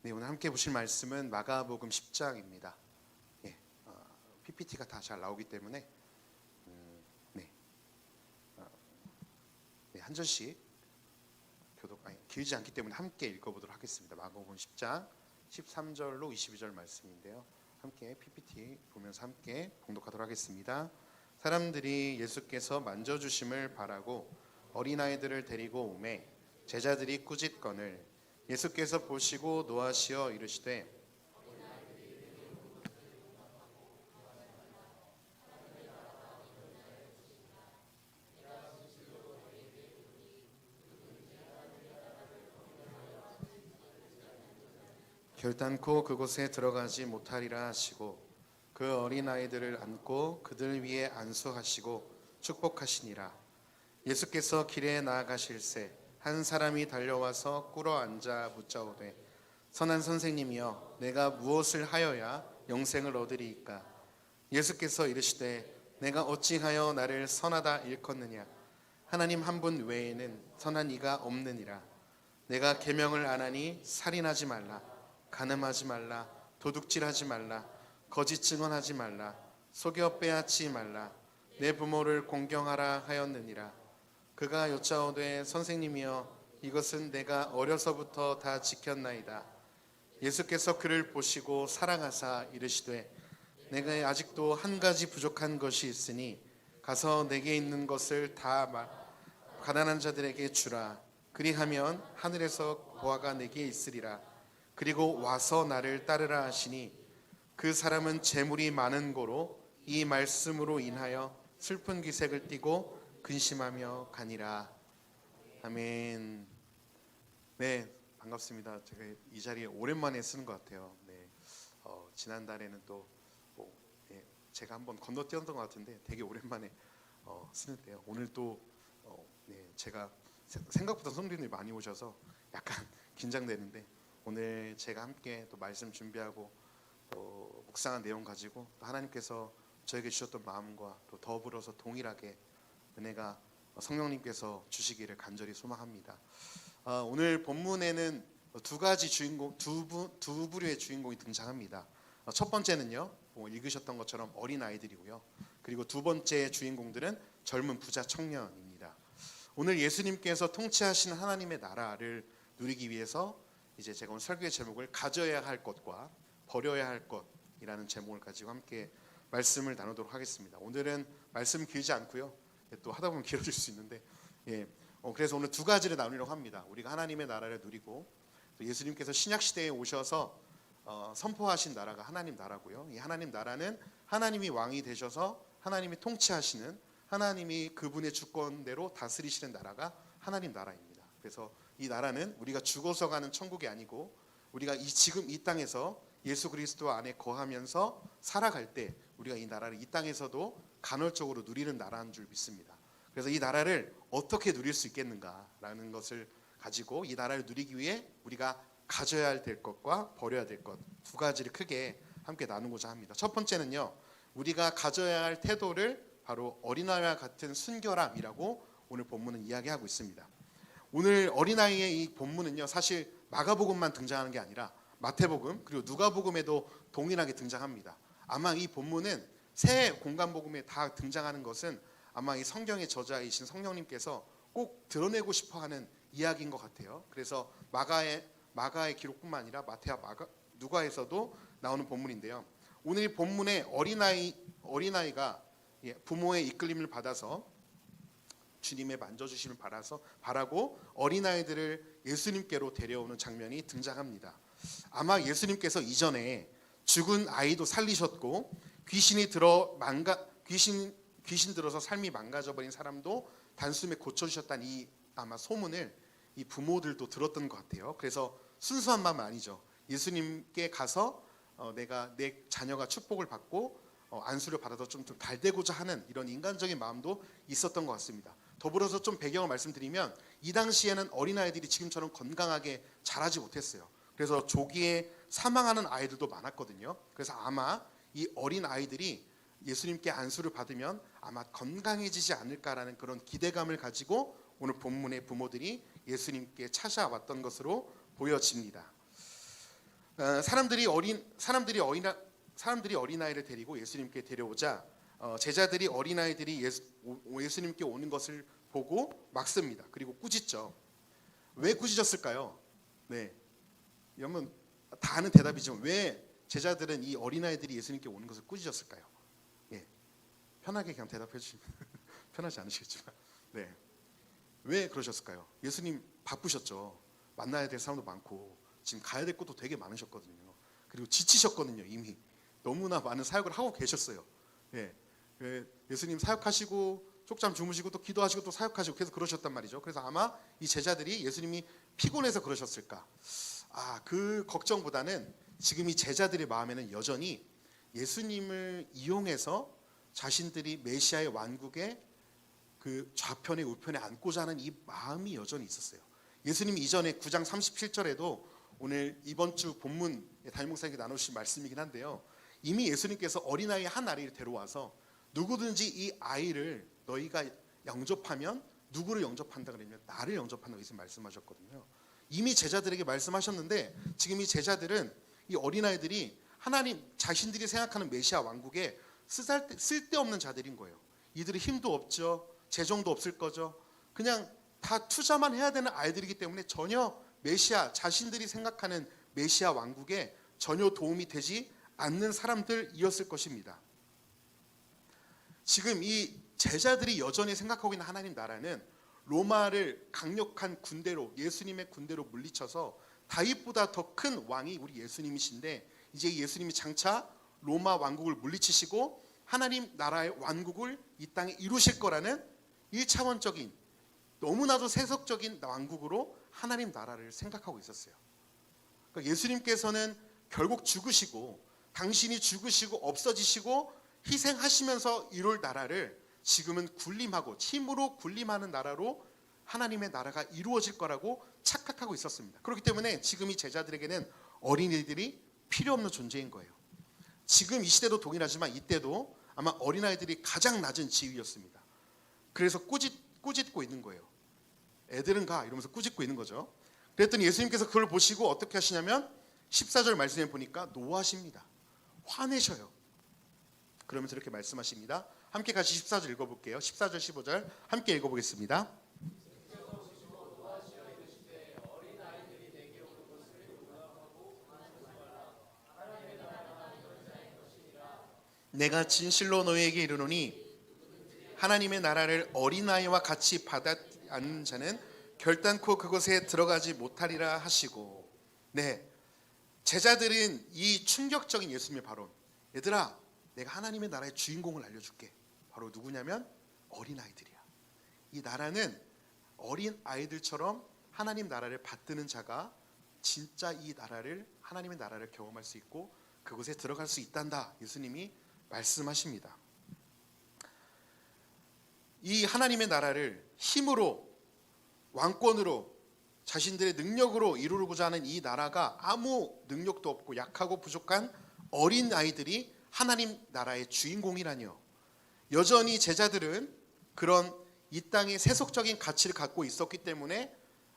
네, 오늘 함께 보실 말씀은 마가복음 10장입니다. 예, PPT가 다 잘 나오기 때문에 네, 한 절씩 길지 않기 때문에 함께 읽어보도록 하겠습니다. 마가복음 10장 13절로 22절 말씀인데요. 함께 PPT 보면서 함께 봉독하도록 하겠습니다. 사람들이 예수께서 만져주심을 바라고 어린아이들을 데리고 오매 제자들이 꾸짖거늘 예수께서 보시고 노하시어 이르시되 결단코 그곳에 들어가지 못하리라 하시고 그 어린아이들을 안고 그들 위에 안수하시고 축복하시니라. 예수께서 길에 나아가실새 한 사람이 달려와서 꿇어 앉아 묻자오되 선한 선생님이여 내가 무엇을 하여야 영생을 얻으리이까? 예수께서 이르시되 내가 어찌하여 나를 선하다 일컫느냐? 하나님 한 분 외에는 선한 이가 없느니라. 내가 계명을 안 하니 살인하지 말라, 간음하지 말라, 도둑질하지 말라, 거짓 증언하지 말라, 속여 빼앗지 말라, 내 부모를 공경하라 하였느니라. 그가 여짜오되 선생님이여 이것은 내가 어려서부터 다 지켰나이다. 예수께서 그를 보시고 사랑하사 이르시되 내가 아직도 한 가지 부족한 것이 있으니 가서 내게 있는 것을 다 가난한 자들에게 주라. 그리하면 하늘에서 보화가 내게 있으리라. 그리고 와서 나를 따르라 하시니 그 사람은 재물이 많은 고로 이 말씀으로 인하여 슬픈 기색을 띠고 근심하며 가니라. 아멘. 네, 반갑습니다. 제가 이 자리에 오랜만에 쓰는 것 같아요. 네, 지난달에는 또 제가 한번 건너뛰었던 것 같은데 되게 오랜만에 쓰는데요. 오늘 또 제가 생각보다 성도님들이 많이 오셔서 약간 긴장되는데 오늘 제가 함께 또 말씀 준비하고 또 묵상한 내용 가지고 또 하나님께서 저에게 주셨던 마음과 또 더불어서 동일하게 은혜가 성령님께서 주시기를 간절히 소망합니다. 오늘 본문에는 두 가지 주인공, 두 부류의 주인공이 등장합니다. 첫 번째는요, 읽으셨던 것처럼 어린 아이들이고요. 그리고 두 번째 주인공들은 젊은 부자 청년입니다. 오늘 예수님께서 통치하신 하나님의 나라를 누리기 위해서 이제 제가 오늘 설교의 제목을 가져야 할 것과 버려야 할 것이라는 제목을 가지고 함께 말씀을 나누도록 하겠습니다. 오늘은 말씀 길지 않고요. 또 하다 보면 길어질 수 있는데 그래서 오늘 두 가지를 나누려고 합니다. 우리가 하나님의 나라를 누리고 또 예수님께서 신약 시대에 오셔서 선포하신 나라가 하나님 나라고요. 이 하나님 나라는 하나님이 왕이 되셔서 하나님이 통치하시는, 하나님이 그분의 주권대로 다스리시는 나라가 하나님 나라입니다. 그래서 이 나라는 우리가 죽어서 가는 천국이 아니고 우리가 지금 이 땅에서 예수 그리스도 안에 거하면서 살아갈 때 우리가 이 나라를 이 땅에서도 간헐적으로 누리는 나라인 줄 믿습니다. 그래서 이 나라를 어떻게 누릴 수 있겠는가라는 것을 가지고 이 나라를 누리기 위해 우리가 가져야 될 것과 버려야 될 것 두 가지를 크게 함께 나누고자 합니다. 첫 번째는요, 우리가 가져야 할 태도를 바로 어린아이와 같은 순결함이라고 오늘 본문은 이야기하고 있습니다. 오늘 어린아이의 이 본문은요, 사실 마가복음만 등장하는 게 아니라 마태복음 그리고 누가복음에도 동일하게 등장합니다. 아마 이 본문은 새 공간복음에 다 등장하는 것은 아마 이 성경의 저자이신 성령님께서 꼭 드러내고 싶어하는 이야기인 것 같아요. 그래서 마가의 기록뿐만 아니라 마태와 누가에서도 나오는 본문인데요. 오늘 이 본문에 어린아이가 부모의 이끌림을 받아서 주님의 만져주심을 바라고 어린아이들을 예수님께로 데려오는 장면이 등장합니다. 아마 예수님께서 이전에 죽은 아이도 살리셨고 귀신 들어서 삶이 망가져버린 사람도 단숨에 고쳐주셨다는 이 아마 소문을 이 부모들도 들었던 것 같아요. 그래서 순수한 마음은 아니죠. 예수님께 가서 내가 내 자녀가 축복을 받고 안수를 받아서 좀 달되고자 하는 이런 인간적인 마음도 있었던 것 같습니다. 더불어서 좀 배경을 말씀드리면 이 당시에는 어린아이들이 지금처럼 건강하게 자라지 못했어요. 그래서 조기에 사망하는 아이들도 많았거든요. 그래서 아마 이 어린 아이들이 예수님께 안수를 받으면 아마 건강해지지 않을까라는 그런 기대감을 가지고 오늘 본문의 부모들이 예수님께 찾아왔던 것으로 보여집니다. 사람들이 어린아이를 데리고 예수님께 데려오자 제자들이 어린아이들이 예수님께 오는 것을 보고 막습니다. 그리고 꾸짖죠. 왜 꾸짖었을까요? 네, 여러분 다 아는 대답이지만 왜 제자들은 이 어린아이들이 예수님께 오는 것을 꾸짖었을까요? 예, 편하게 그냥 대답해 주시면 편하지 않으시겠지만 네, 왜 그러셨을까요? 예수님 바쁘셨죠. 만나야 될 사람도 많고 지금 가야 될 곳도 되게 많으셨거든요. 그리고 지치셨거든요. 이미 너무나 많은 사역을 하고 계셨어요. 예, 예수님 사역하시고 쪽잠 주무시고 또 기도하시고 또 사역하시고 계속 그러셨단 말이죠. 그래서 아마 이 제자들이 예수님이 피곤해서 그러셨을까? 그 걱정보다는 지금 이 제자들의 마음에는 여전히 예수님을 이용해서 자신들이 메시아의 완국의 그 좌편에 우편에 앉고자 하는 이 마음이 여전히 있었어요. 예수님이 이전에 9장 37절에도 오늘 이번 주 본문 담임 목사님께 나누신 말씀이긴 한데요. 이미 예수님께서 어린아이 한 아이를 데려와서 누구든지 이 아이를 너희가 영접하면 누구를 영접한다 그러면 나를 영접한다고 예수님 말씀하셨거든요. 이미 제자들에게 말씀하셨는데 지금 이 제자들은 이 어린아이들이 하나님 자신들이 생각하는 메시아 왕국에 쓸데없는 자들인 거예요. 이들이 힘도 없죠. 재정도 없을 거죠. 그냥 다 투자만 해야 되는 아이들이기 때문에 전혀 메시아 자신들이 생각하는 메시아 왕국에 전혀 도움이 되지 않는 사람들이었을 것입니다. 지금 이 제자들이 여전히 생각하고 있는 하나님 나라는 로마를 강력한 군대로 예수님의 군대로 물리쳐서 다윗보다 더 큰 왕이 우리 예수님이신데 이제 예수님이 장차 로마 왕국을 물리치시고 하나님 나라의 왕국을 이 땅에 이루실 거라는 1차원적인 너무나도 세속적인 왕국으로 하나님 나라를 생각하고 있었어요. 그러니까 예수님께서는 결국 죽으시고 당신이 죽으시고 없어지시고 희생하시면서 이룰 나라를 지금은 군림하고 힘으로 군림하는 나라로 하나님의 나라가 이루어질 거라고 착각하고 있었습니다. 그렇기 때문에 지금 이 제자들에게는 어린이들이 필요 없는 존재인 거예요. 지금 이 시대도 동일하지만 이때도 아마 어린아이들이 가장 낮은 지위였습니다. 그래서 꾸짖고 있는 거예요. 애들은 가 이러면서 꾸짖고 있는 거죠. 그랬더니 예수님께서 그걸 보시고 어떻게 하시냐면 14절 말씀에 보니까 노하십니다. 화내셔요. 그러면서 이렇게 말씀하십니다. 함께 같이 14절 읽어볼게요. 14절 15절 함께 읽어보겠습니다. 내가 진실로 너희에게 이르노니 하나님의 나라를 어린아이와 같이 받아 안는 자는 결단코 그곳에 들어가지 못하리라 하시고, 네, 제자들은 이 충격적인 예수님의 발언, 얘들아 내가 하나님의 나라의 주인공을 알려줄게. 바로 누구냐면 어린아이들이야. 이 나라는 어린아이들처럼 하나님 나라를 받드는 자가 진짜 이 나라를 하나님의 나라를 경험할 수 있고 그곳에 들어갈 수 있단다. 예수님이 말씀하십니다. 이 하나님의 나라를 힘으로 왕권으로 자신들의 능력으로 이루고자 하는 이 나라가 아무 능력도 없고 약하고 부족한 어린 아이들이 하나님 나라의 주인공이라니요. 여전히 제자들은 그런 이 땅의 세속적인 가치를 갖고 있었기 때문에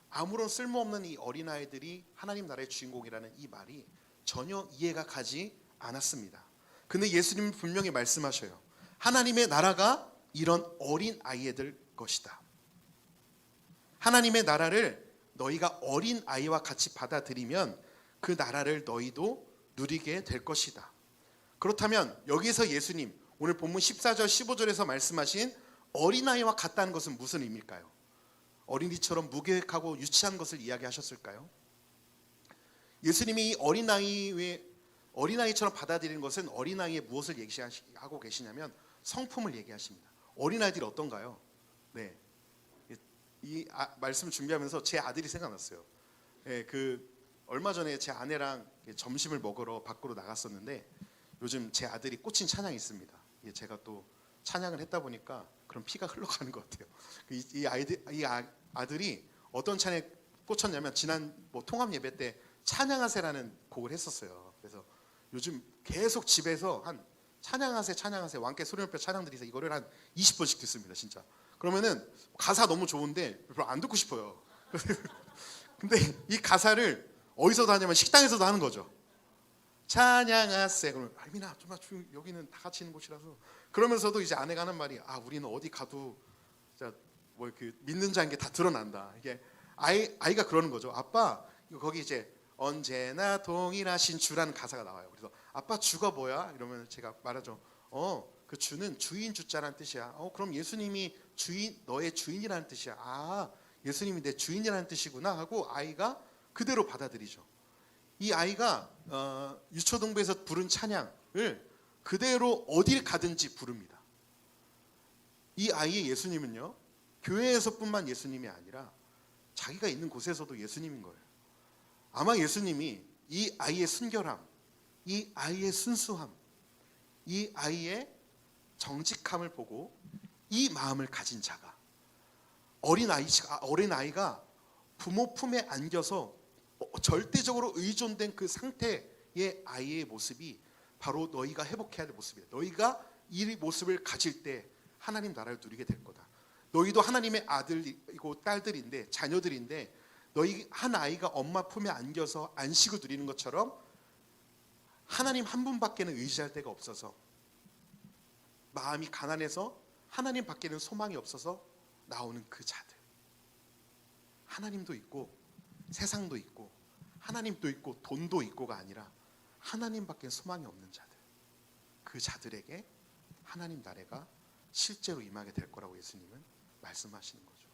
아무런 쓸모없는 이 어린 아이들이 하나님 나라의 주인공이라는 이 말이 전혀 이해가 가지 않았습니다. 근데 예수님은 분명히 말씀하셔요. 하나님의 나라가 이런 어린 아이들 것이다. 하나님의 나라를 너희가 어린 아이와 같이 받아들이면 그 나라를 너희도 누리게 될 것이다. 그렇다면 여기서 예수님 오늘 본문 14절 15절에서 말씀하신 어린아이와 같다는 것은 무슨 의미일까요? 어린이처럼 무계획하고 유치한 것을 이야기하셨을까요? 예수님이 어린아이처럼 받아들이는 것은 어린아이의 무엇을 얘기하고 계시냐면 성품을 얘기하십니다. 어린아이들이 어떤가요? 네, 이 말씀 준비하면서 제 아들이 생각났어요. 네, 얼마 전에 제 아내랑 점심을 먹으러 밖으로 나갔었는데 요즘 제 아들이 꽂힌 찬양이 있습니다. 제가 또 찬양을 했다 보니까 그런 피가 흘러가는 것 같아요. 이 아들이 어떤 찬양에 꽂혔냐면 지난 통합 예배 때 찬양하세라는 곡을 했었어요. 그래서 요즘 계속 집에서 한 찬양하세 왕께 소리 높여 찬양들이서 이거를 한 20번씩 듣습니다. 진짜. 그러면은 가사 너무 좋은데 별로 안 듣고 싶어요. 근데 이 가사를 어디서도 하냐면 식당에서도 하는 거죠. 찬양하세. 그러면 알미나 좀만 조용, 여기는 다 같이 있는 곳이라서. 그러면서도 이제 아내가 하는 말이 우리는 어디 가도 뭐 그 믿는 자인 게 다 드러난다. 이게 아이가 그러는 거죠. 아빠 거기 이제 언제나 동일하신 주라는 가사가 나와요. 그래서 아빠 주가 뭐야? 이러면 제가 말하죠. 그 주는 주인 주자라는 뜻이야. 그럼 예수님이 너의 주인이라는 뜻이야. 예수님이 내 주인이라는 뜻이구나 하고 아이가 그대로 받아들이죠. 이 아이가 유초동부에서 부른 찬양을 그대로 어딜 가든지 부릅니다. 이 아이의 예수님은요, 교회에서뿐만 예수님이 아니라 자기가 있는 곳에서도 예수님인 거예요. 아마 예수님이 이 아이의 순결함, 이 아이의 순수함, 이 아이의 정직함을 보고 이 마음을 가진 자가 어린아이가 부모 품에 안겨서 절대적으로 의존된 그 상태의 아이의 모습이 바로 너희가 회복해야 할 모습이야. 너희가 이 모습을 가질 때 하나님 나라를 누리게 될 거다. 너희도 하나님의 아들이고 딸들인데, 자녀들인데, 너희 한 아이가 엄마 품에 안겨서 안식을 누리는 것처럼 하나님 한 분밖에는 의지할 데가 없어서, 마음이 가난해서 하나님 밖에는 소망이 없어서 나오는 그 자들, 하나님도 있고 세상도 있고 하나님도 있고 돈도 있고가 아니라 하나님밖에 소망이 없는 자들, 그 자들에게 하나님 나라가 실제로 임하게 될 거라고 예수님은 말씀하시는 거죠.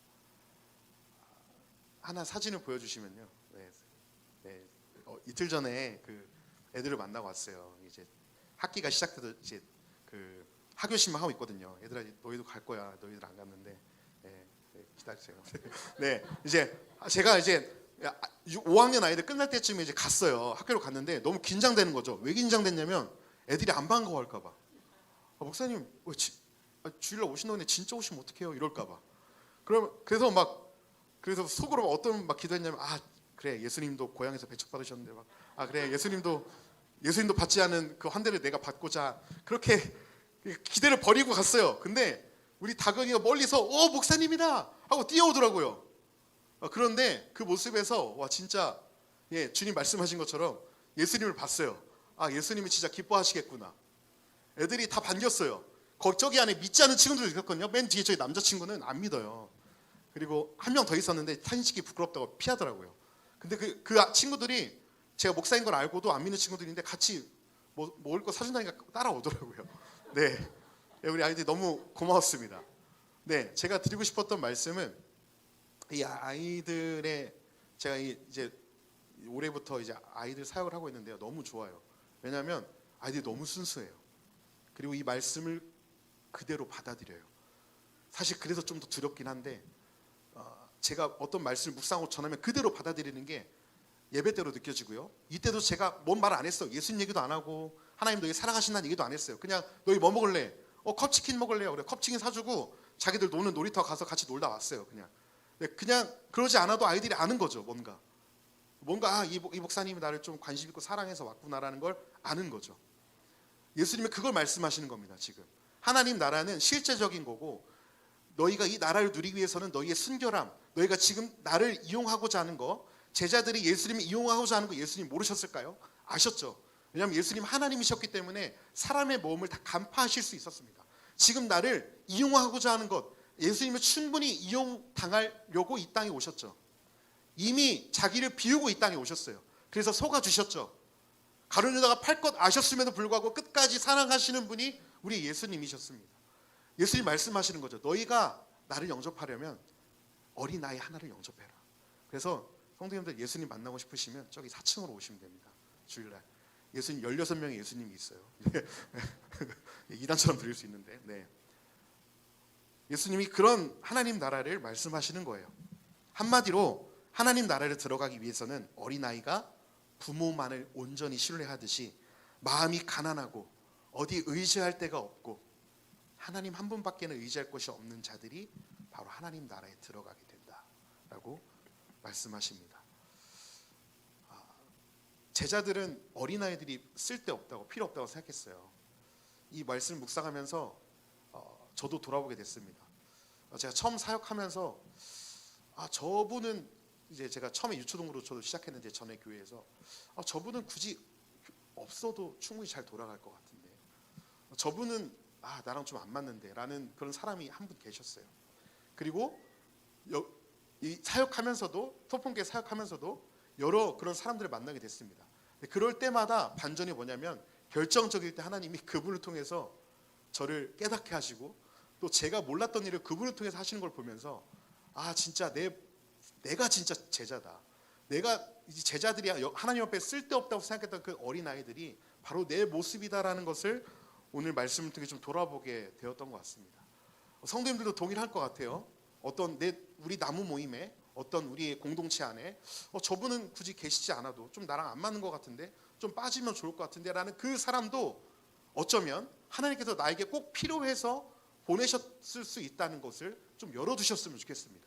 하나 사진을 보여주시면요. 이틀 전에 그 애들을 만나고 왔어요. 이제 학기가 시작돼서 이제 그 하교심만 하고 있거든요. 얘들아 너희도 갈 거야. 너희들 안 갔는데 기다리세요. 네, 이제 제가 이제 5학년 아이들 끝날 때쯤에 이제 갔어요. 학교로 갔는데 너무 긴장되는 거죠. 왜 긴장됐냐면 애들이 안 반가워할까 봐. 목사님 주일날 오신다는데 진짜 오시면 어떡해요? 이럴까 봐. 그래서 속으로 어떤 기도했냐면 그래 예수님도 고향에서 배척받으셨는데 그래 예수님도 받지 않은 그 환대를 내가 받고자 그렇게 기대를 버리고 갔어요. 근데 우리 다건이가 멀리서 목사님이다 하고 뛰어오더라고요. 그런데 그 모습에서 진짜 주님 말씀하신 것처럼 예수님을 봤어요. 예수님이 진짜 기뻐하시겠구나. 애들이 다 반겼어요. 저기 안에 믿지 않은 친구들도 있었거든요. 맨 뒤에 저희 남자친구는 안 믿어요. 그리고 한 명 더 있었는데 탄식이 부끄럽다고 피하더라고요. 근데 그 친구들이 제가 목사인 걸 알고도 안 믿는 친구들인데 같이 먹을 거 사준다니까 따라오더라고요. 네, 우리 아이들이 너무 고마웠습니다. 네, 제가 드리고 싶었던 말씀은 이 아이들의 제가 이제 올해부터 이제 아이들 사역을 하고 있는데요. 너무 좋아요. 왜냐하면 아이들이 너무 순수해요. 그리고 이 말씀을 그대로 받아들여요. 사실 그래서 좀 더 두렵긴 한데 제가 어떤 말씀을 묵상하고 전하면 그대로 받아들이는 게 예배대로 느껴지고요. 이때도 제가 뭔 말 안 했어요. 예수님 얘기도 안 하고 하나님 너희 사랑하신다는 얘기도 안 했어요. 그냥 너희 뭐 먹을래? 컵치킨 먹을래요? 그래 컵치킨 사주고 자기들 노는 놀이터 가서 같이 놀다 왔어요. 그냥 그러지 않아도 아이들이 아는 거죠. 뭔가 이 목사님이 나를 좀 관심 있고 사랑해서 왔구나라는 걸 아는 거죠. 예수님은 그걸 말씀하시는 겁니다. 지금 하나님 나라는 실제적인 거고 너희가 이 나라를 누리기 위해서는 너희의 순결함, 너희가 지금 나를 이용하고자 하는 거, 제자들이 예수님을 이용하고자 하는 거 예수님 모르셨을까요? 아셨죠. 왜냐하면 예수님 하나님이셨기 때문에 사람의 모험을 다 간파하실 수 있었습니다. 지금 나를 이용하고자 하는 것, 예수님을 충분히 이용당하려고 이 땅에 오셨죠. 이미 자기를 비우고 이 땅에 오셨어요. 그래서 속아주셨죠. 가룟 유다가 팔 것 아셨음에도 불구하고 끝까지 사랑하시는 분이 우리 예수님이셨습니다. 예수님 말씀하시는 거죠. 너희가 나를 영접하려면 어린아이 하나를 영접해라. 그래서 성도님들 예수님 만나고 싶으시면 저기 4층으로 오시면 됩니다. 주일날 예수님 16명의 예수님이 있어요. 이단처럼 들릴 수 있는데 예수님이 그런 하나님 나라를 말씀하시는 거예요. 한마디로 하나님 나라를 들어가기 위해서는 어린아이가 부모만을 온전히 신뢰하듯이 마음이 가난하고 어디 의지할 데가 없고 하나님 한 분밖에는 의지할 곳이 없는 자들이 바로 하나님 나라에 들어가게 된다라고 말씀하십니다. 제자들은 어린아이들이 쓸데없다고 필요 없다고 생각했어요. 이 말씀 묵상하면서 저도 돌아보게 됐습니다. 제가 처음 사역하면서 저분은 이제 제가 처음에 유초동으로 저도 시작했는데 전에 교회에서 저분은 굳이 없어도 충분히 잘 돌아갈 것 같은데 저분은 나랑 좀 안 맞는데 라는 그런 사람이 한 분 계셨어요. 그리고 이 사역하면서도 소품교회 사역하면서도 여러 그런 사람들을 만나게 됐습니다. 그럴 때마다 반전이 뭐냐면 결정적일 때 하나님이 그분을 통해서 저를 깨닫게 하시고 또 제가 몰랐던 일을 그분을 통해서 하시는 걸 보면서 진짜 내가 진짜 제자다. 내가 제자들이 하나님 앞에 쓸데없다고 생각했던 그 어린아이들이 바로 내 모습이다라는 것을 오늘 말씀을 통해 좀 돌아보게 되었던 것 같습니다. 성도님들도 동일할 것 같아요. 어떤 우리 나무 모임에 어떤 우리의 공동체 안에 저분은 굳이 계시지 않아도 좀 나랑 안 맞는 것 같은데 좀 빠지면 좋을 것 같은데 라는 그 사람도 어쩌면 하나님께서 나에게 꼭 필요해서 보내셨을 수 있다는 것을 좀 열어두셨으면 좋겠습니다.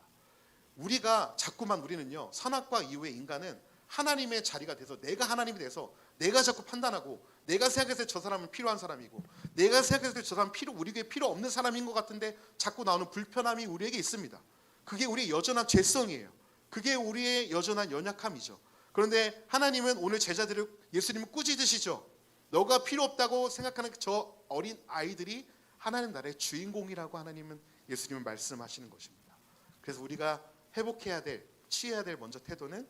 우리는요 선악과 이후의 인간은 하나님의 자리가 돼서 내가 하나님이 돼서 내가 자꾸 판단하고 내가 생각했을 때 저 사람은 필요한 사람이고 내가 생각했을 때 저 사람은 우리에게 필요 없는 사람인 것 같은데 자꾸 나오는 불편함이 우리에게 있습니다. 그게 우리의 여전한 죄성이에요. 그게 우리의 여전한 연약함이죠. 그런데 하나님은 오늘 제자들을 예수님은 꾸짖으시죠. 너가 필요 없다고 생각하는 저 어린 아이들이 하나님 나라의 주인공이라고 예수님은 말씀하시는 것입니다. 그래서 우리가 회복해야 될, 취해야 될 먼저 태도는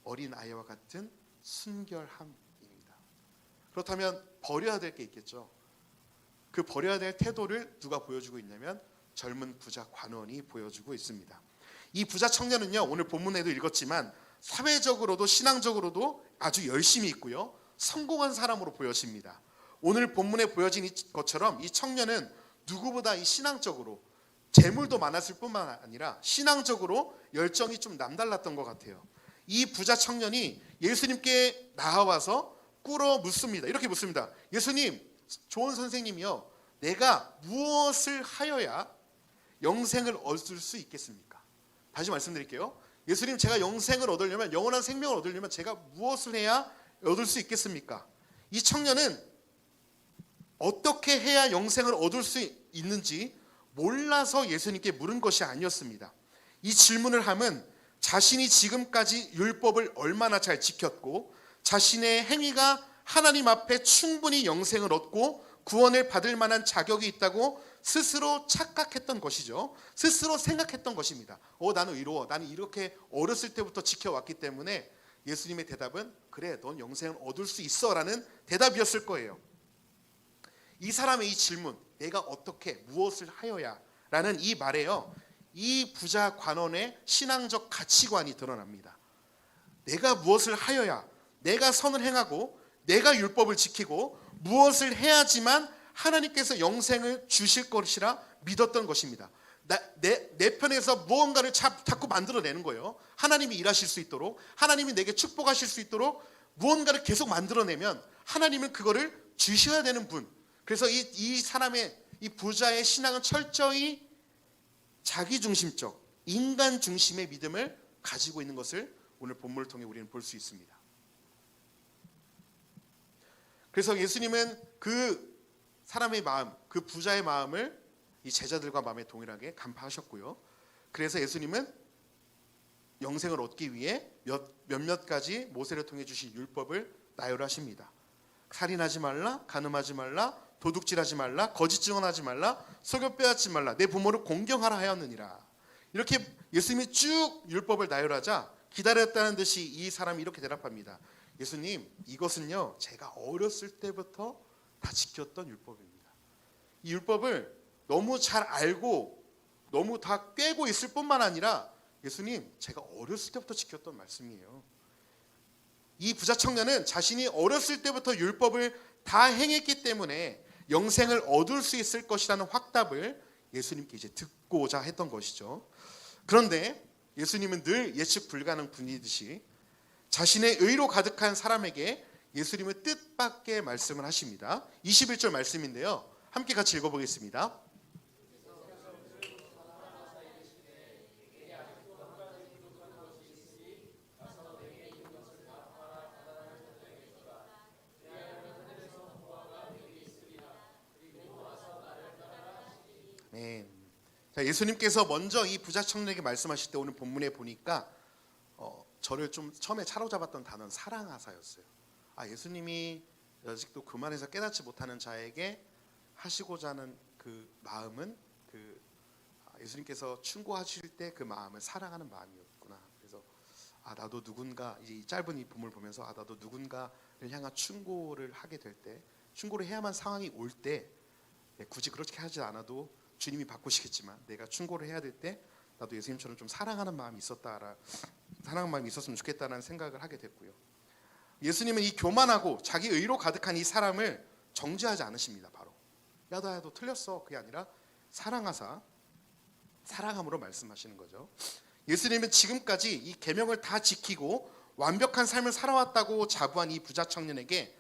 어린 아이와 같은 순결함입니다. 그렇다면 버려야 될 게 있겠죠. 그 버려야 될 태도를 누가 보여주고 있냐면 젊은 부자 관원이 보여주고 있습니다. 이 부자 청년은요 오늘 본문에도 읽었지만 사회적으로도 신앙적으로도 아주 열심히 있고요 성공한 사람으로 보여집니다. 오늘 본문에 보여진 것처럼 이 청년은 누구보다 이 신앙적으로 재물도 많았을 뿐만 아니라 신앙적으로 열정이 좀 남달랐던 것 같아요. 이 부자 청년이 예수님께 나와서 꿇어 묻습니다. 이렇게 묻습니다. 예수님, 좋은 선생님이요, 내가 무엇을 하여야 영생을 얻을 수 있겠습니까? 다시 말씀드릴게요. 예수님, 제가 영생을 얻으려면, 영원한 생명을 얻으려면 제가 무엇을 해야 얻을 수 있겠습니까? 이 청년은 어떻게 해야 영생을 얻을 수 있는지 몰라서 예수님께 물은 것이 아니었습니다. 이 질문을 함은 자신이 지금까지 율법을 얼마나 잘 지켰고 자신의 행위가 하나님 앞에 충분히 영생을 얻고 구원을 받을 만한 자격이 있다고 스스로 착각했던 것이죠. 스스로 생각했던 것입니다. 나는 의로워. 나는 이렇게 어렸을 때부터 지켜왔기 때문에 예수님의 대답은 그래, 넌 영생을 얻을 수 있어 라는 대답이었을 거예요. 이 사람의 이 질문, 내가 어떻게 무엇을 하여야 라는 이 말에요, 이 부자 관원의 신앙적 가치관이 드러납니다. 내가 무엇을 하여야, 내가 선을 행하고 내가 율법을 지키고 무엇을 해야지만 하나님께서 영생을 주실 것이라 믿었던 것입니다. 내 편에서 무언가를 자꾸 만들어내는 거예요. 하나님이 일하실 수 있도록, 하나님이 내게 축복하실 수 있도록 무언가를 계속 만들어내면 하나님은 그거를 주셔야 되는 분. 그래서 이 사람의, 이 부자의 신앙은 철저히 자기중심적, 인간 중심의 믿음을 가지고 있는 것을 오늘 본문을 통해 우리는 볼 수 있습니다. 그래서 예수님은 그 사람의 마음, 그 부자의 마음을 이 제자들과 마음에 동일하게 간파하셨고요. 그래서 예수님은 영생을 얻기 위해 몇몇 가지 모세를 통해 주신 율법을 나열하십니다. 살인하지 말라, 간음하지 말라, 도둑질하지 말라, 거짓 증언하지 말라, 속여 빼앗지 말라, 내 부모를 공경하라 하였느니라. 이렇게 예수님이 쭉 율법을 나열하자 기다렸다는 듯이 이 사람이 이렇게 대답합니다. 예수님, 이것은요 제가 어렸을 때부터 다 지켰던 율법입니다. 이 율법을 너무 잘 알고 너무 다 꿰고 있을 뿐만 아니라 예수님, 제가 어렸을 때부터 지켰던 말씀이에요. 이 부자 청년은 자신이 어렸을 때부터 율법을 다 행했기 때문에 영생을 얻을 수 있을 것이라는 확답을 예수님께 이제 듣고자 했던 것이죠. 그런데 예수님은 늘 예측 불가능 분이듯이 자신의 의로 가득한 사람에게 예수님은 뜻밖의 말씀을 하십니다. 21절 말씀인데요, 함께 같이 읽어보겠습니다. 네. 자, 예수님께서 먼저 이 부자 청년에게 말씀하실 때 오늘 본문에 보니까 저를 좀 처음에 사로잡았던 단어는 사랑하사였어요. 예수님이 아직도 교만해서 깨닫지 못하는 자에게 하시고자 하는 그 마음은 예수님께서 충고하실 때 그 마음은 사랑하는 마음이었구나. 그래서 나도 누군가, 이제 이 짧은 이 본문을 보면서 나도 누군가를 향한 충고를 하게 될 때, 충고를 해야만 상황이 올 때, 굳이 그렇게 하지 않아도 주님이 바꾸시겠지만 내가 충고를 해야 될 때 나도 예수님처럼 좀 사랑하는 마음이 있었으면 좋겠다는 생각을 하게 됐고요. 예수님은 이 교만하고 자기 의로 가득한 이 사람을 정죄하지 않으십니다. 바로 야도 틀렸어, 그게 아니라 사랑함으로 말씀하시는 거죠. 예수님은 지금까지 이 계명을 다 지키고 완벽한 삶을 살아왔다고 자부한 이 부자 청년에게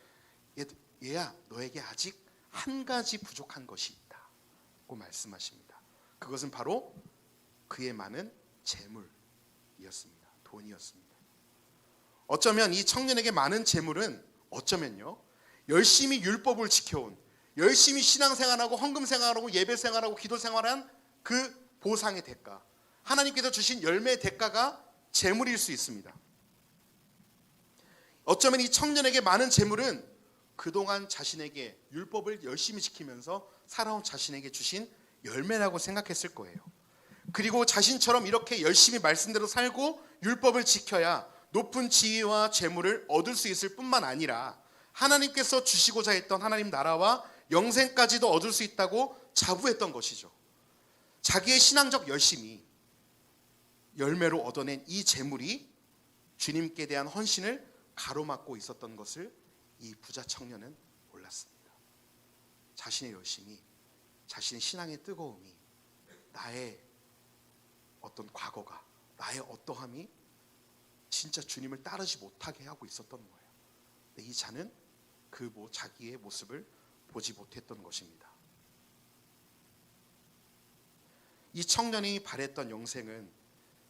얘야, 너에게 아직 한 가지 부족한 것이 있다고 말씀하십니다. 그것은 바로 그의 많은 재물이었습니다. 돈이었습니다. 어쩌면 이 청년에게 많은 재물은 어쩌면요, 열심히 율법을 지켜온, 열심히 신앙생활하고 헌금생활하고 예배생활하고 기도생활한 그 보상의 대가, 하나님께서 주신 열매의 대가가 재물일 수 있습니다. 어쩌면 이 청년에게 많은 재물은 그동안 자신에게 율법을 열심히 지키면서 살아온 자신에게 주신 열매라고 생각했을 거예요. 그리고 자신처럼 이렇게 열심히 말씀대로 살고 율법을 지켜야 높은 지위와 재물을 얻을 수 있을 뿐만 아니라 하나님께서 주시고자 했던 하나님 나라와 영생까지도 얻을 수 있다고 자부했던 것이죠. 자기의 신앙적 열심이 열매로 얻어낸 이 재물이 주님께 대한 헌신을 가로막고 있었던 것을 이 부자 청년은 몰랐습니다. 자신의 열심이, 자신의 신앙의 뜨거움이, 나의 어떤 과거가, 나의 어떠함이 진짜 주님을 따르지 못하게 하고 있었던 거예요. 근데 이 자는 자기의 모습을 보지 못했던 것입니다. 이 청년이 바랬던 영생은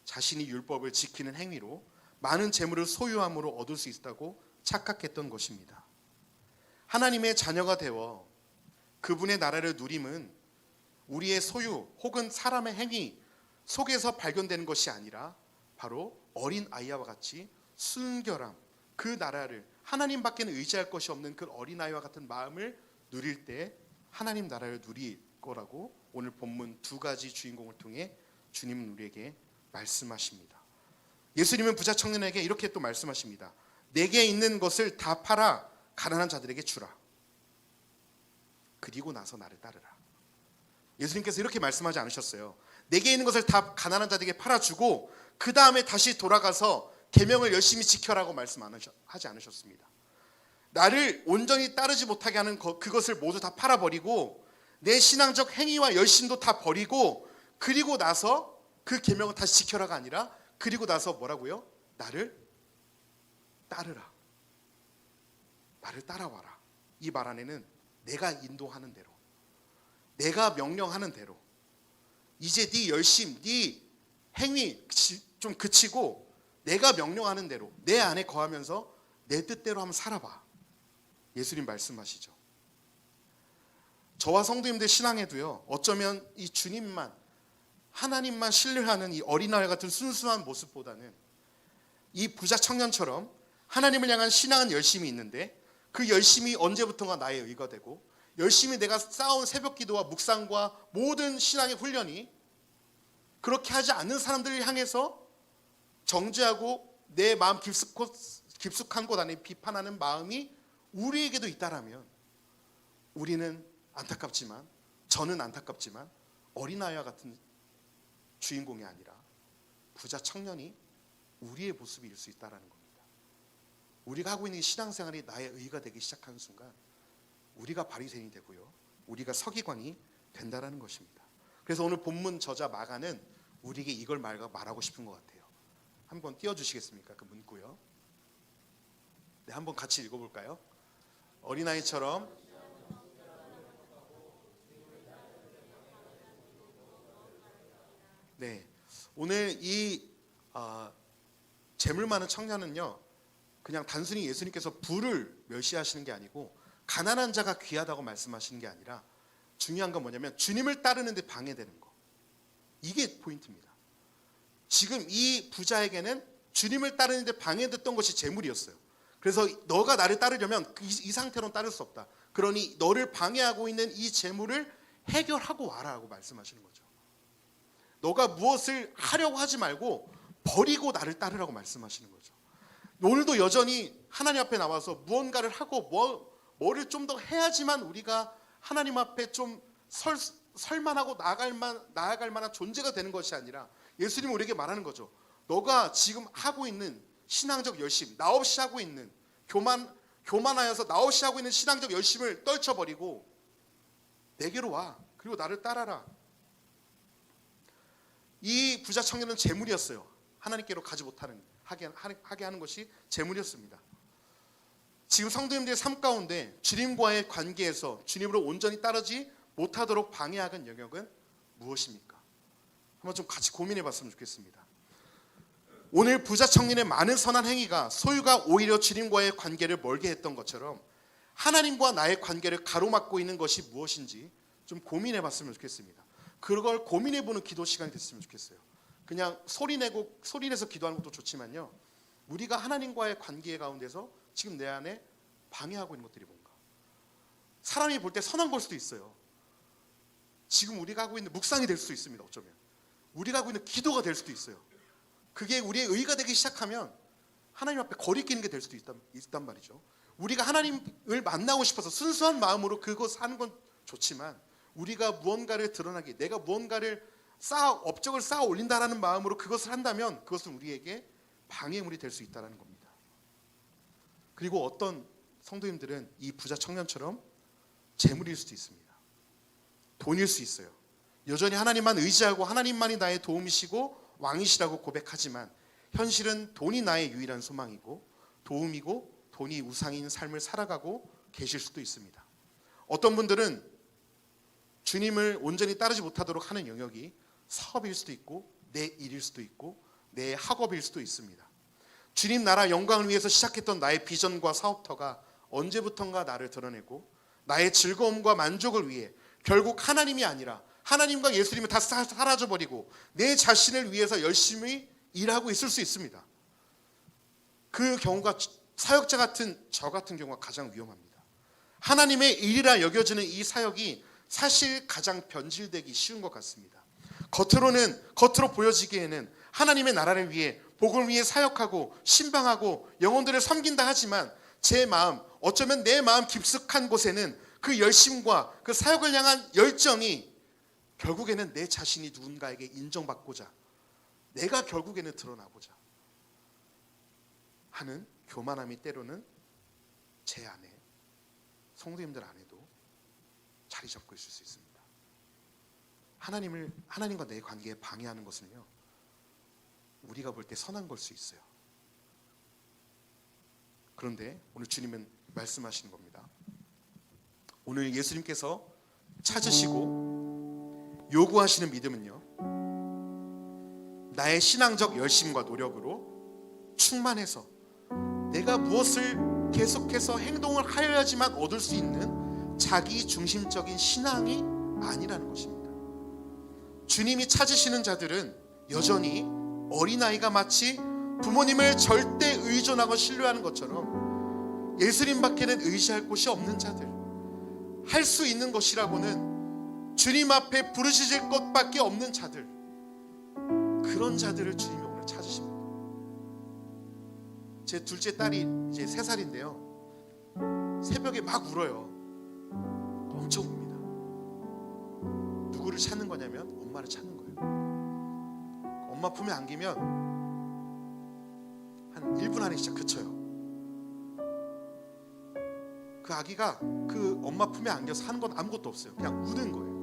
자신이 율법을 지키는 행위로 많은 재물을 소유함으로 얻을 수 있다고 착각했던 것입니다. 하나님의 자녀가 되어 그분의 나라를 누림은 우리의 소유 혹은 사람의 행위 속에서 발견되는 것이 아니라 바로 어린 아이와 같이 순결함, 그 나라를, 하나님밖에는 의지할 것이 없는 그 어린아이와 같은 마음을 누릴 때 하나님 나라를 누릴 거라고 오늘 본문 두 가지 주인공을 통해 주님은 우리에게 말씀하십니다. 예수님은 부자 청년에게 이렇게 또 말씀하십니다. 내게 있는 것을 다 팔아 가난한 자들에게 주라. 그리고 나서 나를 따르라. 예수님께서 이렇게 말씀하지 않으셨어요. 내게 있는 것을 다 가난한 자들에게 팔아주고 그 다음에 다시 돌아가서 계명을 열심히 지켜라고 말씀하지 않으셨습니다. 나를 온전히 따르지 못하게 하는 그것을 모두 다 팔아버리고 내 신앙적 행위와 열심도 다 버리고 그리고 나서 그 계명을 다시 지켜라가 아니라 그리고 나서 뭐라고요? 나를 따르라. 나를 따라와라. 이 말 안에는 내가 인도하는 대로, 내가 명령하는 대로, 이제 네 열심, 네 행위 좀 그치고 내가 명령하는 대로 내 안에 거하면서 내 뜻대로 한번 살아봐. 예수님 말씀하시죠. 저와 성도님들 신앙에도요, 어쩌면 이 주님만, 하나님만 신뢰하는 이 어린아이 같은 순수한 모습보다는 이 부자 청년처럼 하나님을 향한 신앙은 열심히 있는데 그 열심이 언제부턴가 나의 의가 되고 열심히 내가 쌓아온 새벽 기도와 묵상과 모든 신앙의 훈련이 그렇게 하지 않는 사람들을 향해서 정죄하고 내 마음 깊숙한 곳 안에 비판하는 마음이 우리에게도 있다라면 우리는 안타깝지만, 저는 안타깝지만 어린아이와 같은 주인공이 아니라 부자 청년이 우리의 모습일 수 있다는 겁니다. 우리가 하고 있는 신앙생활이 나의 의가 되기 시작하는 순간 우리가 바리새인이 되고요, 우리가 서기관이 된다는 것입니다. 그래서 오늘 본문 저자 마가는 우리에게 이걸 말하고 싶은 것 같아요. 한번 띄워주시겠습니까? 그 문구요. 네, 한번 같이 읽어볼까요? 어린아이처럼 네, 오늘 이 재물 많은 청년은요, 그냥 단순히 예수님께서 부를 멸시하시는 게 아니고 가난한 자가 귀하다고 말씀하시는 게 아니라 중요한 건 뭐냐면 주님을 따르는 데 방해되는 거. 이게 포인트입니다. 지금 이 부자에게는 주님을 따르는 데 방해됐던 것이 재물이었어요. 그래서 너가 나를 따르려면 이 상태로는 따를 수 없다. 그러니 너를 방해하고 있는 이 재물을 해결하고 와라라고 말씀하시는 거죠. 너가 무엇을 하려고 하지 말고 버리고 나를 따르라고 말씀하시는 거죠. 오늘도 여전히 하나님 앞에 나와서 무언가를 하고 뭐를 좀 더 해야지만 우리가 하나님 앞에 좀 설만하고 나아갈 만한 존재가 되는 것이 아니라 예수님은 우리에게 말하는 거죠. 너가 지금 하고 있는 신앙적 열심, 나 없이 하고 있는 교만하여서 나 없이 하고 있는 신앙적 열심을 떨쳐버리고 내게로 와. 그리고 나를 따라라. 이 부자 청년은 재물이었어요. 하나님께로 가지 못하는 하게 하는 것이 재물이었습니다. 지금 성도님들의 삶 가운데 주님과의 관계에서 주님으로 온전히 따르지 못하도록 방해하는 영역은 무엇입니까? 한번 좀 같이 고민해 봤으면 좋겠습니다. 오늘 부자 청년의 많은 선한 행위가 소유가 오히려 주님과의 관계를 멀게 했던 것처럼 하나님과 나의 관계를 가로막고 있는 것이 무엇인지 좀 고민해 봤으면 좋겠습니다. 그걸 고민해 보는 기도 시간이 됐으면 좋겠어요. 그냥 소리내서 기도하는 것도 좋지만요, 우리가 하나님과의 관계 가운데서 지금 내 안에 방해하고 있는 것들이 뭔가. 사람이 볼 때 선한 걸 수도 있어요. 지금 우리가 하고 있는 묵상이 될 수도 있습니다. 어쩌면 우리가 하고 있는 기도가 될 수도 있어요. 그게 우리의 의가 되기 시작하면 하나님 앞에 거리 끼는 게 될 수도 있단 말이죠. 우리가 하나님을 만나고 싶어서 순수한 마음으로 그것을 하는 건 좋지만, 우리가 무언가를 드러나게, 내가 무언가를 업적을 쌓아 올린다라는 마음으로 그것을 한다면 그것은 우리에게 방해물이 될 수 있다는 겁니다. 그리고 어떤 성도님들은 이 부자 청년처럼 재물일 수도 있습니다. 돈일 수 있어요. 여전히 하나님만 의지하고 하나님만이 나의 도움이시고 왕이시라고 고백하지만 현실은 돈이 나의 유일한 소망이고 도움이고 돈이 우상인 삶을 살아가고 계실 수도 있습니다. 어떤 분들은 주님을 온전히 따르지 못하도록 하는 영역이 사업일 수도 있고 내 일일 수도 있고 내 학업일 수도 있습니다. 주님 나라 영광을 위해서 시작했던 나의 비전과 사업터가 언제부턴가 나를 드러내고 나의 즐거움과 만족을 위해 결국 하나님이 아니라 하나님과 예수님이 다 사라져버리고 내 자신을 위해서 열심히 일하고 있을 수 있습니다. 그 경우가 사역자 같은 저 같은 경우가 가장 위험합니다. 하나님의 일이라 여겨지는 이 사역이 사실 가장 변질되기 쉬운 것 같습니다. 겉으로 보여지기에는 하나님의 나라를 위해 복음을 위해 사역하고 신방하고 영혼들을 섬긴다 하지만 제 마음, 어쩌면 내 마음 깊숙한 곳에는 그 열심과 그 사역을 향한 열정이 결국에는 내 자신이 누군가에게 인정받고자, 내가 결국에는 드러나고자 하는 교만함이 때로는 제 안에, 성도님들 안에도 자리 잡고 있을 수 있습니다. 하나님과 내 관계에 방해하는 것은요, 우리가 볼 때 선한 걸 수 있어요. 그런데 오늘 주님은 말씀하시는 겁니다. 오늘 예수님께서 찾으시고 요구하시는 믿음은요, 나의 신앙적 열심과 노력으로 충만해서 내가 무엇을 계속해서 행동을 하여야지만 얻을 수 있는 자기 중심적인 신앙이 아니라는 것입니다. 주님이 찾으시는 자들은 여전히 어린아이가 마치 부모님을 절대 의존하고 신뢰하는 것처럼 예수님밖에는 의지할 곳이 없는 자들, 할 수 있는 것이라고는 주님 앞에 부르짖을 것밖에 없는 자들, 그런 자들을 주님이 오늘 찾으십니다. 제 둘째 딸이 이제 3살인데요 새벽에 막 울어요. 엄청 웁니다. 누구를 찾는 거냐면 엄마를 찾는 거예요. 엄마 품에 안기면 한 1분 안에 진짜 그쳐요. 그 아기가 그 엄마 품에 안겨서 하는 건 아무것도 없어요. 그냥 우는 거예요.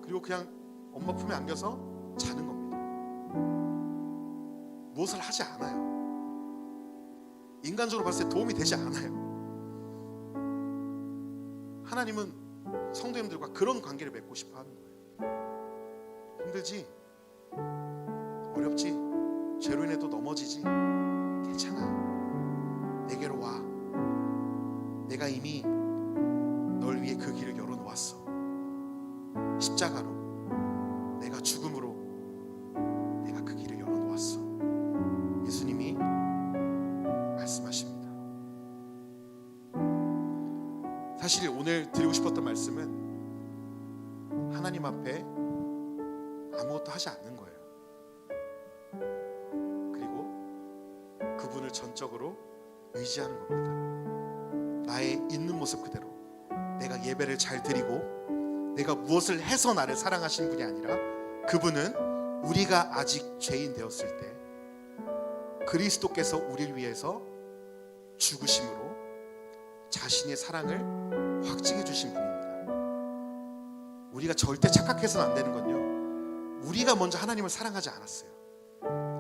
그리고 그냥 엄마 품에 안겨서 자는 겁니다. 무엇을 하지 않아요. 인간적으로 봤을 때 도움이 되지 않아요. 하나님은 성도님들과 그런 관계를 맺고 싶어 하는 거예요. 힘들지? 어렵지? 죄로 인해 또 넘어지지? 괜찮아. 내게로 와. 내가 이미 널 위해 그 길을 열어놓았어. 십자가로, 내가 죽음으로 내가 그 길을 열어놓았어. 예수님이 사실 오늘 드리고 싶었던 말씀은 하나님 앞에 아무것도 하지 않는 거예요. 그리고 그분을 전적으로 의지하는 겁니다. 나의 있는 모습 그대로 내가 예배를 잘 드리고 내가 무엇을 해서 나를 사랑하신 분이 아니라 그분은 우리가 아직 죄인 되었을 때 그리스도께서 우리를 위해서 죽으심으로 자신의 사랑을 확증해 주신 분입니다. 우리가 절대 착각해서는 안 되는 건요, 우리가 먼저 하나님을 사랑하지 않았어요.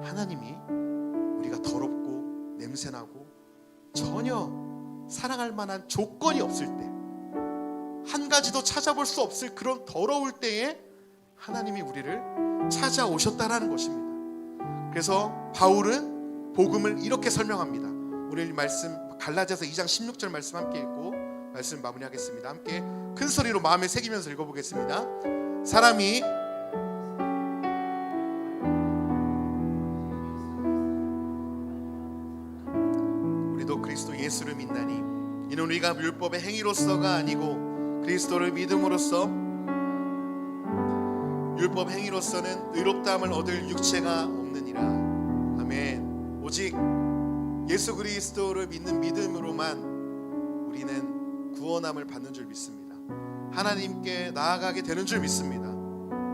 하나님이 우리가 더럽고 냄새나고 전혀 사랑할 만한 조건이 없을 때, 한 가지도 찾아볼 수 없을 그런 더러울 때에 하나님이 우리를 찾아오셨다라는 것입니다. 그래서 바울은 복음을 이렇게 설명합니다. 우리 말씀 갈라디아서 2장 16절 말씀 함께 읽고 말씀 마무리하겠습니다. 함께 큰 소리로 마음에 새기면서 읽어보겠습니다. 사람이 우리도 그리스도 예수를 믿나니 이는 우리가 율법의 행위로서가 아니고 그리스도를 믿음으로써 율법 행위로서는 의롭다함을 얻을 육체가 없느니라. 아멘. 오직 예수 그리스도를 믿는 믿음으로만 우리는 구원함을 받는 줄 믿습니다. 하나님께 나아가게 되는 줄 믿습니다.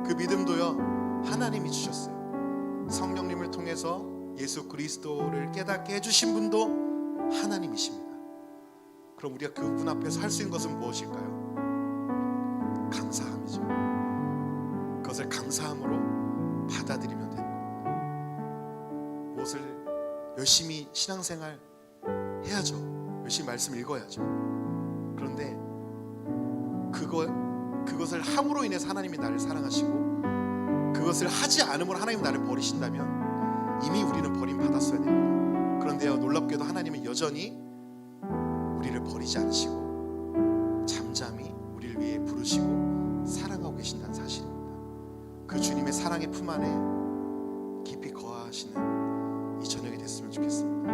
그 믿음도요, 하나님이 주셨어요. 성령님을 통해서 예수 그리스도를 깨닫게 해주신 분도 하나님이십니다. 그럼 우리가 그분 앞에서 할 수 있는 것은 무엇일까요? 감사함이죠. 그것을 감사함으로 받아들이면 되는 겁니다. 무엇을 열심히 신앙생활 해야죠. 열심히 말씀 읽어야죠. 그런데 그것을 함으로 인해서 하나님이 나를 사랑하시고 그것을 하지 않음으로 하나님이 나를 버리신다면 이미 우리는 버림받았어야 됩니다. 그런데요, 놀랍게도 하나님은 여전히 우리를 버리지 않으시고 잠잠히 우리를 위해 부르시고 사랑하고 계신다는 사실입니다. 그 주님의 사랑의 품 안에 깊이 거하시는 이 저녁이 됐으면 좋겠습니다.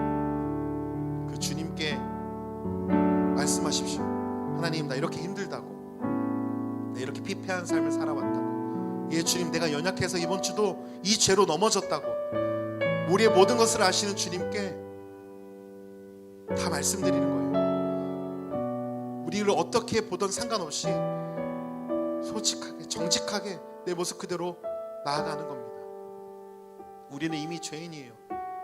그 주님께 말씀하십시오. 하나님, 나 이렇게 힘들다고, 나 이렇게 피폐한 삶을 살아왔다고, 예 주님, 내가 연약해서 이번 주도 이 죄로 넘어졌다고, 우리의 모든 것을 아시는 주님께 다 말씀드리는 거예요. 우리를 어떻게 보던 상관없이 솔직하게 정직하게 내 모습 그대로 나아가는 겁니다. 우리는 이미 죄인이에요.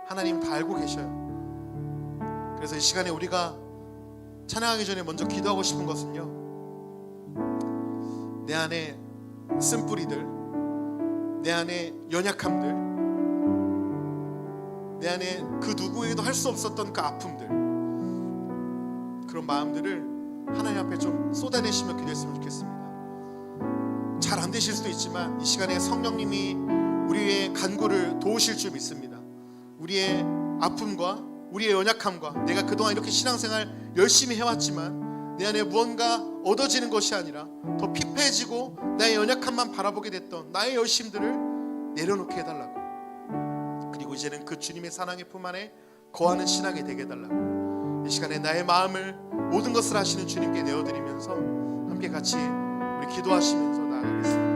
하나님 다 알고 계셔요. 그래서 이 시간에 우리가 찬양하기 전에 먼저 기도하고 싶은 것은요, 내 안에 쓴뿌리들, 내 안에 연약함들, 내 안에 그 누구에게도 할 수 없었던 그 아픔들, 그런 마음들을 하나님 앞에 좀 쏟아내시며 기도했으면 좋겠습니다. 잘 안 되실 수도 있지만 이 시간에 성령님이 우리의 간구를 도우실 줄 믿습니다. 우리의 아픔과 우리의 연약함과 내가 그동안 이렇게 신앙생활 열심히 해왔지만 내 안에 무언가 얻어지는 것이 아니라 더 피폐해지고 나의 연약함만 바라보게 됐던 나의 열심들을 내려놓게 해달라고, 그리고 이제는 그 주님의 사랑의 품 안에 거하는 신앙이 되게 해달라고, 이 시간에 나의 마음을 모든 것을 하시는 주님께 내어드리면서 함께 같이 우리 기도하시면서 나아가겠습니다.